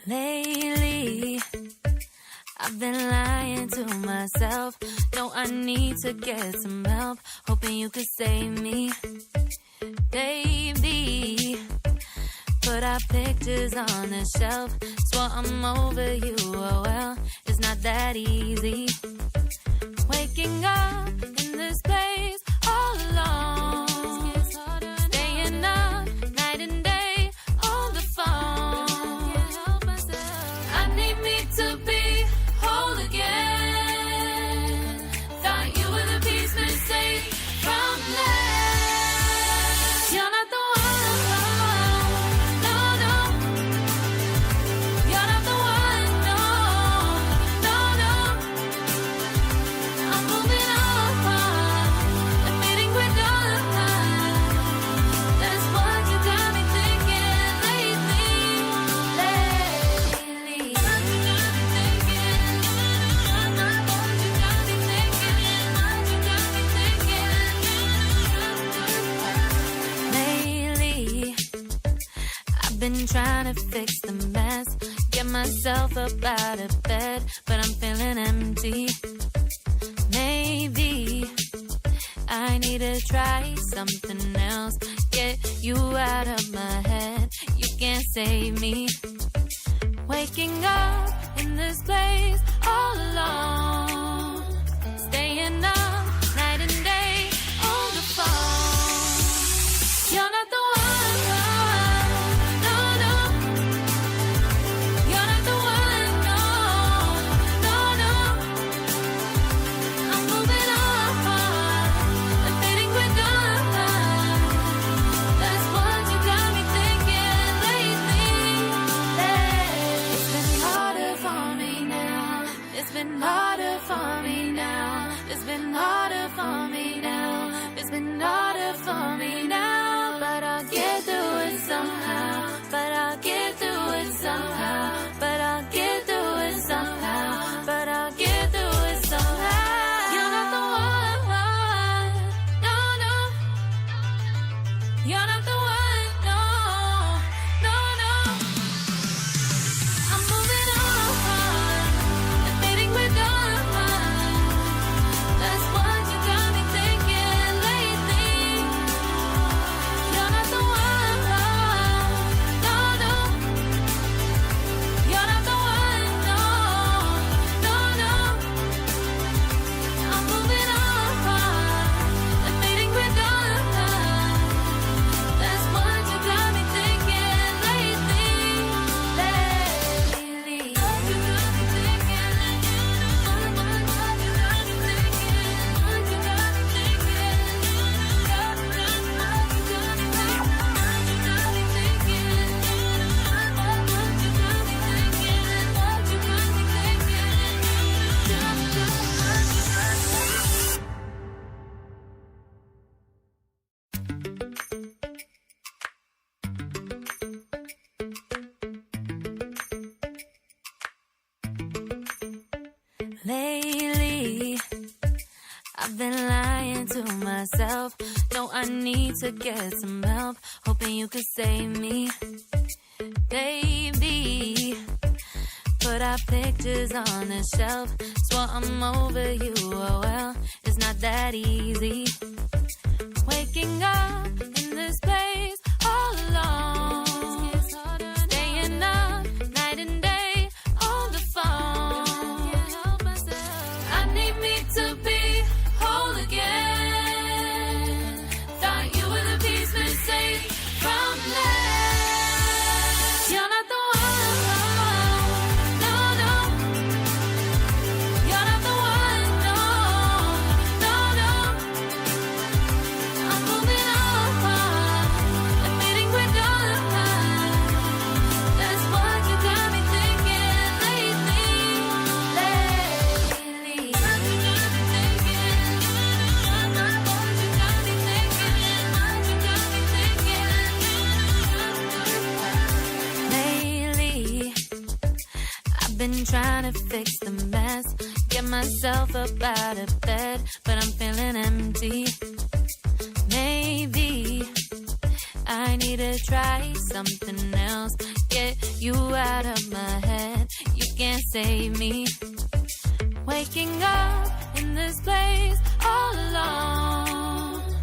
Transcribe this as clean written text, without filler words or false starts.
Lately, I've been lying to myself. No, I need to get some help. Hoping you could save me, baby. Put our pictures on the shelf. Swore I'm over you, oh well, it's not that easy. Waking up in this place all alone. Staying up night and day on the phone. I need me to be whole again. Thought you were the piece missing from last. You're not the one, no, no. You're not the one, no, no, no. I'm moving on, admitting we're done. That's what you got me thinking lately. Lately, I've been trying to fix the mess, get myself up out of bed, but I'm feeling empty. Maybe I need to try something else, get you out of my head. You can't save me. Waking up in this place all alone. Staying up night and day on the phone. You're not the one, no, no. You're not the one, no, no, no. I'm moving on, admitting we're done. That's what you got me thinking lately. It's been harder for me now. It's been harder for me now. It's been harder for me now. It's been harder for me now. But I'll get through it somehow. But I'll get through it somehow. But I'll get through it somehow. But I'll get through it somehow. You're not the one, no, no. You're not the one, no, no, no. I'm moving on, admitting we're done. That's what you got me thinking lately. You're not the one, no, no. You're not the one, no, no, no. I'm moving on, admitting we're done. That's what you got me thinking lately. Lately, I've been lying to myself. No, I need to get some help. Hoping you could save me, baby. Put our pictures on the shelf. Swore I'm over you, oh well, it's not that easy. Waking up in this place all alone. Staying up night and day on the phone. I need me to be whole again. Thought you were the piece missing from last. You're not the one, no, no. You're not the one, no, no, no. I'm moving on, admitting we're done. That's what you got me thinking lately. Lately, I've been trying to fix the mess, get myself up out of bed, but I'm feeling empty. Maybe I need to try something else, get you out of my head. You can't save me. Waking up in this place all alone.